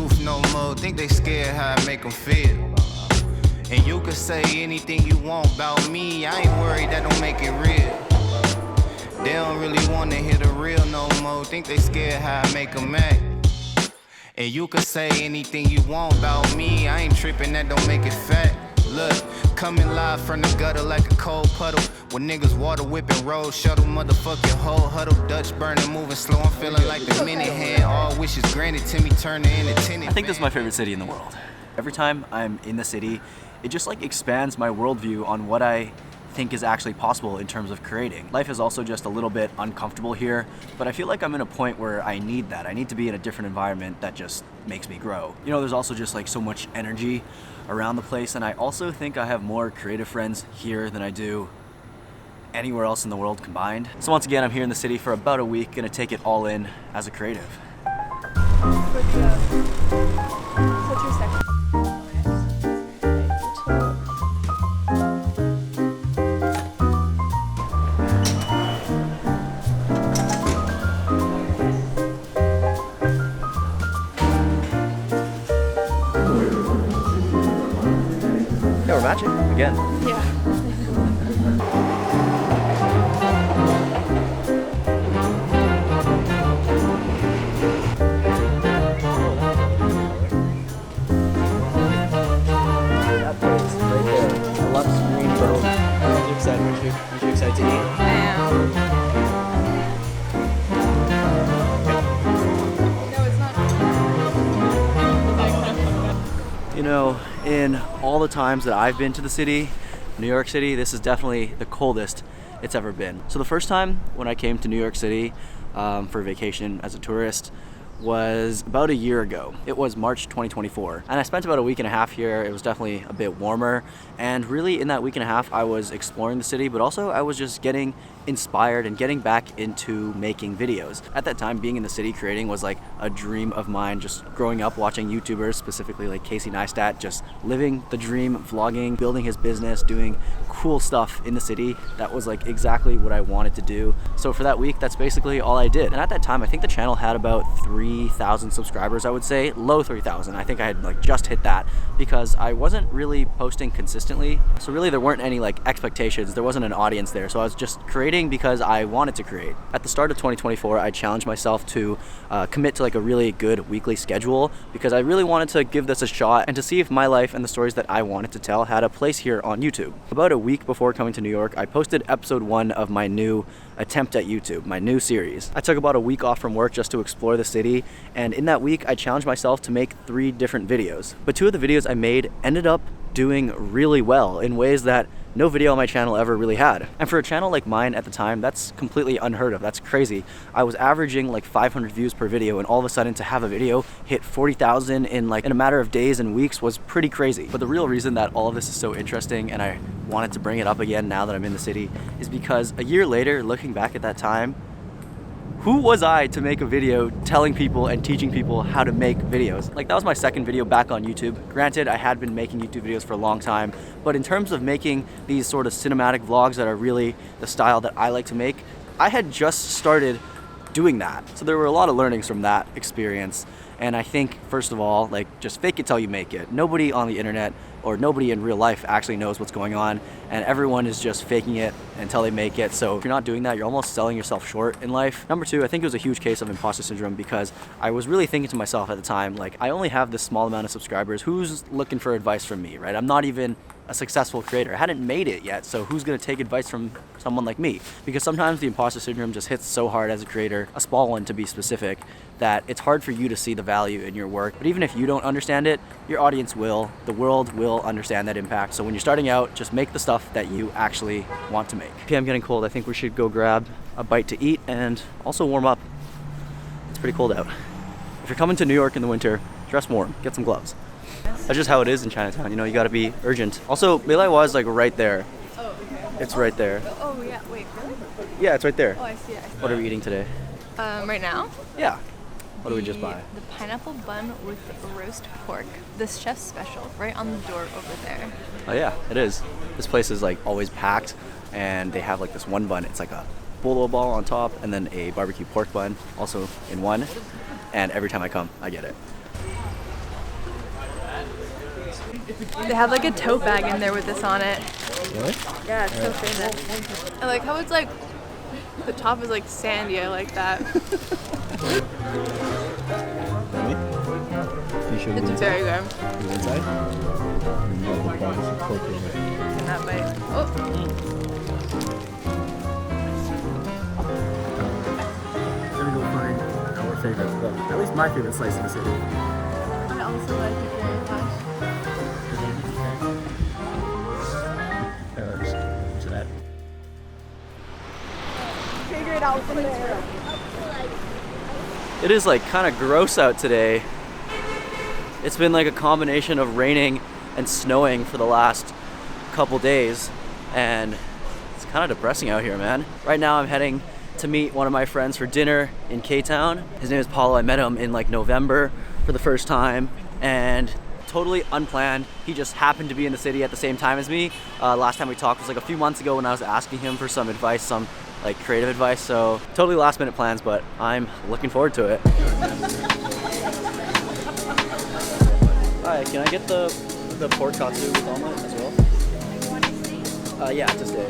truth no more. Think they scared how I make them feel. And you can say anything you want about me. I ain't worried, that don't make it real. They don't really wanna hear the real no more. Think they scared how I make them act. And you can say anything you want about me. I ain't tripping, that don't make it fact. Look, coming live from the gutter like a cold puddle. When niggas water whipping, road shuttle, motherfucking whole huddle. Dutch burning, moving slow, I'm feeling like the minute hand. All wishes granted to me, turning into tenant. I think this is my favorite city in the world. Every time I'm in the city, it just like expands my worldview on what I think is actually possible in terms of creating. Life is also just a little bit uncomfortable here, but I feel like I'm in a point where I need that. I need to be in a different environment that just makes me grow. You know, there's also just like so much energy around the place, and I also think I have more creative friends here than I do anywhere else in the world combined. So once again, I'm here in the city for about a week, gonna take it all in as a creative. What's your second? Yeah, we're matching again. Yeah. That place right there. I love Green Road. Are you excited? Are you excited to eat? I am. No, it's not. You know, in all the times that I've been to the city, New York City, this is definitely the coldest it's ever been. So the first time when I came to New York City for vacation as a tourist was about a year ago. It was March 2024. And I spent about a week and a half here. It was definitely a bit warmer. And really in that week and a half, I was exploring the city, but also I was just getting inspired and getting back into making videos. At that time, being in the city creating was like a dream of mine, just growing up watching YouTubers, specifically like Casey Neistat, just living the dream, vlogging, building his business, doing cool stuff in the city. That was like exactly what I wanted to do. So for that week, that's basically all I did. And at that time, I think the channel had about 3,000 subscribers, I would say, low 3,000. I think I had like just hit that because I wasn't really posting consistently. So really there weren't any like expectations. There wasn't an audience there. So I was just creating because I wanted to create. At the start of 2024, I challenged myself to commit to like a really good weekly schedule because I really wanted to give this a shot and to see if my life and the stories that I wanted to tell had a place here on YouTube. About a week before coming to New York, I posted episode 1 of my new attempt at YouTube, my new series. I took about a week off from work just to explore the city, and in that week I challenged myself to make 3 different videos. But 2 of the videos I made ended up doing really well in ways that no video on my channel ever really had. And for a channel like mine at the time, that's completely unheard of. That's crazy. I was averaging like 500 views per video, and all of a sudden to have a video hit 40,000 in a matter of days and weeks was pretty crazy. But the real reason that all of this is so interesting and I wanted to bring it up again now that I'm in the city is because a year later, looking back at that time, who was I to make a video telling people and teaching people how to make videos? Like, that was my second video back on YouTube. Granted, I had been making YouTube videos for a long time, but in terms of making these sort of cinematic vlogs that are really the style that I like to make, I had just started doing that. So there were a lot of learnings from that experience. And I think, first of all, like, just fake it till you make it. Nobody on the internet or nobody in real life actually knows what's going on, and everyone is just faking it until they make it. So if you're not doing that, you're almost selling yourself short in life. Number 2, I think it was a huge case of imposter syndrome because I was really thinking to myself at the time, like, I only have this small amount of subscribers. Who's looking for advice from me, right? I'm not even a successful creator. I hadn't made it yet, so who's gonna take advice from someone like me? Because sometimes the imposter syndrome just hits so hard as a creator, a small one to be specific, that it's hard for you to see the value in your work. But even if you don't understand it, your audience will, the world will understand that impact. So when you're starting out, just make the stuff that you actually want to make. Okay, I'm getting cold. I think we should go grab a bite to eat and also warm up. It's pretty cold out. If you're coming to New York in the winter, dress warm, get some gloves. That's just how it is in Chinatown, you know, you gotta be urgent. Also, Milai is like right there. Oh, okay. It's right there. Oh, yeah. Wait, really? Yeah, it's right there. Oh, I see it. What are we eating today? Right now? Yeah. What did we just buy? The pineapple bun with roast pork. This chef's special, right on the door over there. Oh yeah, it is. This place is like always packed, and they have like this one bun. It's like a bolo ball on top, and then a barbecue pork bun also in one. And every time I come, I get it. They have like a tote bag in there with this on it. Really? Yeah, it's so famous. I like how it's like, the top is like sandy. I like that. Really? You should It's very good. the inside? In that bite. Oh, We're gonna go find our favorite, well, at least my favorite slice in the city. I also like it very much. So that. Figure it out from there. It is like kind of gross out today. It's been like a combination of raining and snowing for the last couple days, and it's kind of depressing out here, man. Right now I'm heading to meet one of my friends for dinner in K-Town. His name is Paulo. I met him in like November for the first time, and totally unplanned. He just happened to be in the city at the same time as me. Last time we talked was like a few months ago when I was asking him for some advice, some like creative advice. So totally last minute plans, but I'm looking forward to it. Hi, can I get the pork katsu with omelet as well? Yeah, just a.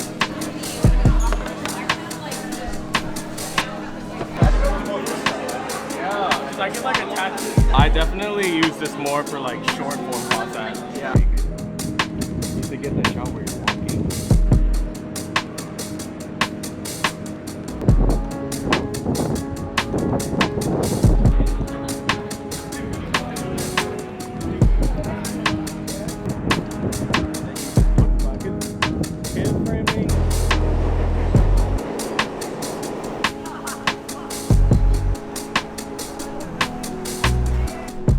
Yeah, I get like a tattoo. I definitely use this more for like short form content. Yeah. You need to get the shot where you're walking.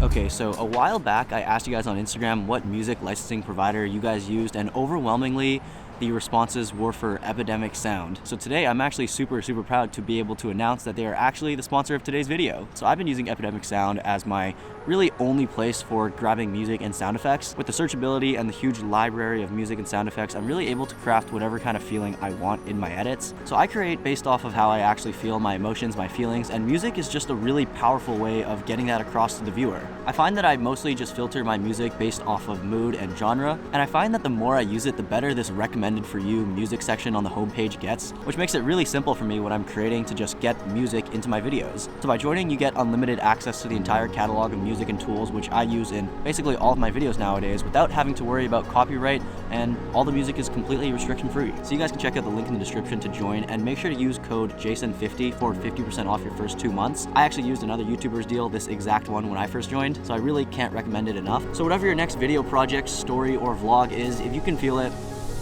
Okay, so a while back I asked you guys on Instagram what music licensing provider you guys used, and overwhelmingly the responses were for Epidemic Sound. So today I'm actually super proud to be able to announce that they are actually the sponsor of today's video. So I've been using Epidemic Sound as my really only place for grabbing music and sound effects. With the searchability and the huge library of music and sound effects, I'm really able to craft whatever kind of feeling I want in my edits. So I create based off of how I actually feel, my emotions, my feelings, and music is just a really powerful way of getting that across to the viewer. I find that I mostly just filter my music based off of mood and genre, and I find that the more I use it, the better this recommended for you music section on the homepage gets, which makes it really simple for me when I'm creating to just get music into my videos. So by joining, you get unlimited access to the entire catalog of music and tools, which I use in basically all of my videos nowadays without having to worry about copyright, and all the music is completely restriction free. So you guys can check out the link in the description to join, and make sure to use code JASON50 for 50% off your first 2 months. I actually used another YouTuber's deal, this exact one, when I first joined, so I really can't recommend it enough. So whatever your next video project, story, or vlog is, if you can feel it,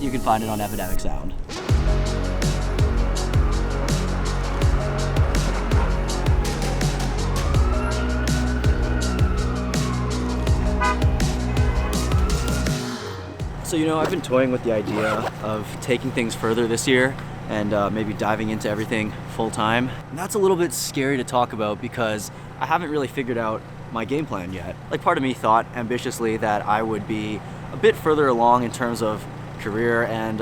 you can find it on Epidemic Sound. So, you know, I've been toying with the idea of taking things further this year and maybe diving into everything full time. And that's a little bit scary to talk about because I haven't really figured out my game plan yet. Like, part of me thought ambitiously that I would be a bit further along in terms of career and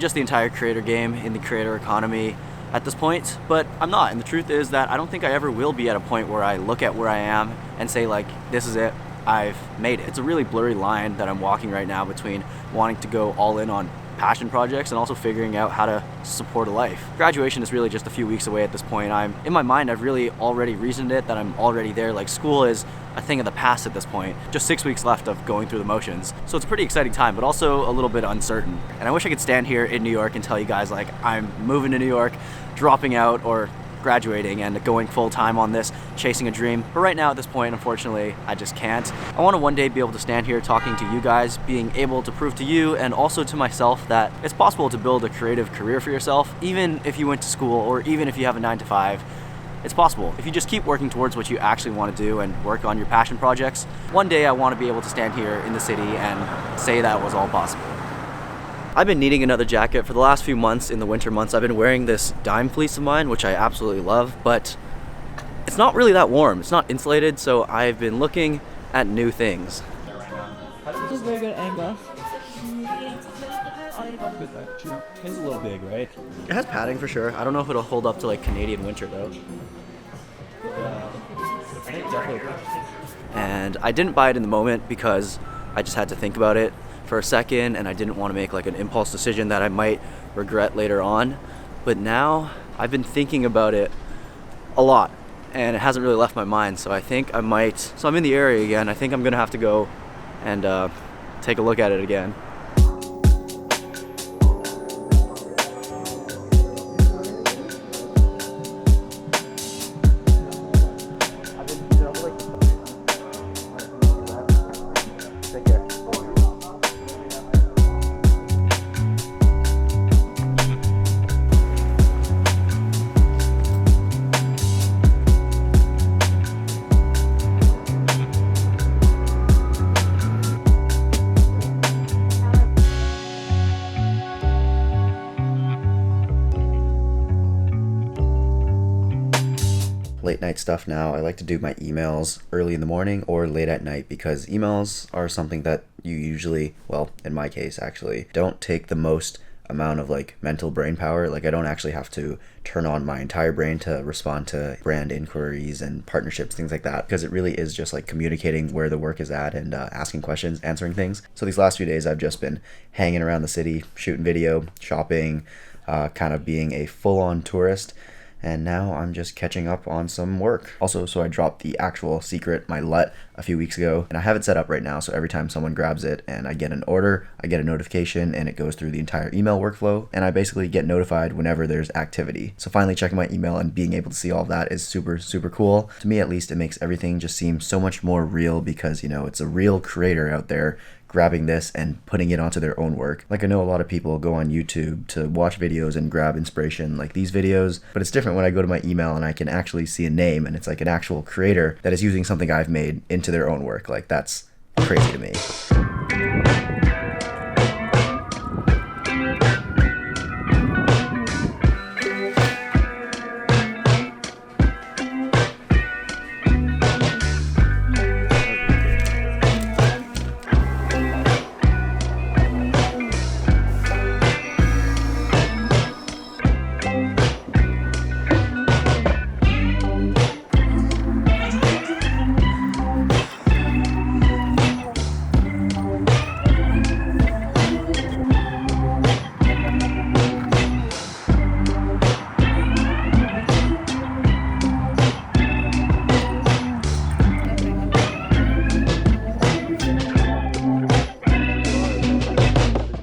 just the entire creator game in the creator economy at this point, but I'm not. And the truth is that I don't think I ever will be at a point where I look at where I am and say like, this is it, I've made it. It's a really blurry line that I'm walking right now between wanting to go all in on passion projects and also figuring out how to support a life. Graduation is really just a few weeks away at this point. In my mind, I've really already reasoned it that I'm already there. Like, school is a thing of the past at this point. Just 6 weeks left of going through the motions. So it's a pretty exciting time, but also a little bit uncertain. And I wish I could stand here in New York and tell you guys like I'm moving to New York, dropping out, or graduating and going full time on this, chasing a dream. But right now at this point, unfortunately, I just can't. I want to one day be able to stand here talking to you guys, being able to prove to you and also to myself that it's possible to build a creative career for yourself, even if you went to school or even if you have a 9-to-5. It's possible. If you just keep working towards what you actually want to do and work on your passion projects, one day I want to be able to stand here in the city and say that was all possible. I've been needing another jacket for the last few months. In the winter months, I've been wearing this Dime fleece of mine, which I absolutely love, but it's not really that warm. It's not insulated, so I've been looking at new things. This is very good angle. It's a little big, right? It has padding for sure. I don't know if it'll hold up to like Canadian winter though. And I didn't buy it in the moment because I just had to think about it for a second, and I didn't want to make like an impulse decision that I might regret later on. But now I've been thinking about it a lot, and it hasn't really left my mind. So I think I might, so I'm in the area again. I think I'm gonna have to go and take a look at it again. Late night stuff now. I like to do my emails early in the morning or late at night because emails are something that you usually, well, in my case actually, don't take the most amount of like mental brain power. Like I don't actually have to turn on my entire brain to respond to brand inquiries and partnerships, things like that, because it really is just like communicating where the work is at and asking questions, answering things. So these last few days I've just been hanging around the city, shooting video, shopping, kind of being a full-on tourist. And now I'm just catching up on some work. Also, so I dropped the actual secret, my LUT, a few weeks ago, and I have it set up right now, so every time someone grabs it and I get an order, I get a notification and it goes through the entire email workflow, and I basically get notified whenever there's activity. So finally checking my email and being able to see all of that is super, super cool. To me at least, it makes everything just seem so much more real because, you know, it's a real creator out there grabbing this and putting it onto their own work. Like I know a lot of people go on YouTube to watch videos and grab inspiration like these videos, but it's different when I go to my email and I can actually see a name and it's like an actual creator that is using something I've made into their own work. Like that's crazy to me.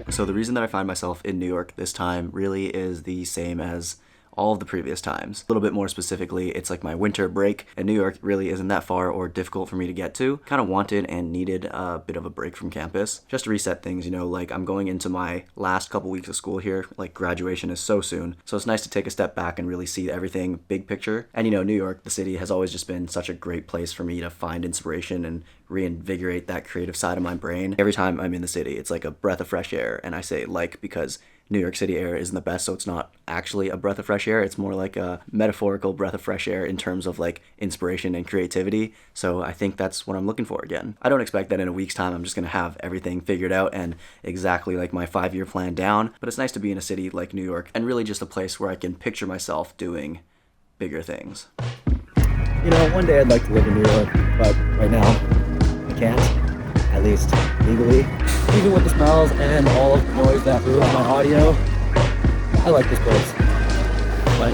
So the reason that I find myself in New York this time really is the same as all of the previous times. A little bit more specifically, it's like my winter break, and New York really isn't that far or difficult for me to get to. Kind of wanted and needed a bit of a break from campus, just to reset things, you know, like I'm going into my last couple weeks of school here, like graduation is so soon. So it's nice to take a step back and really see everything big picture. And you know, New York, the city, has always just been such a great place for me to find inspiration and reinvigorate that creative side of my brain. Every time I'm in the city, it's like a breath of fresh air, and I say like because New York City air isn't the best, so it's not actually a breath of fresh air. It's more like a metaphorical breath of fresh air in terms of like inspiration and creativity. So I think that's what I'm looking for again. I don't expect that in a week's time I'm just gonna have everything figured out and exactly like my 5-year plan down, but it's nice to be in a city like New York and really just a place where I can picture myself doing bigger things. You know, one day I'd like to live in New York, but right now I can't, at least legally. Even with the smells and all of the noise that ruins my audio, I like this place. But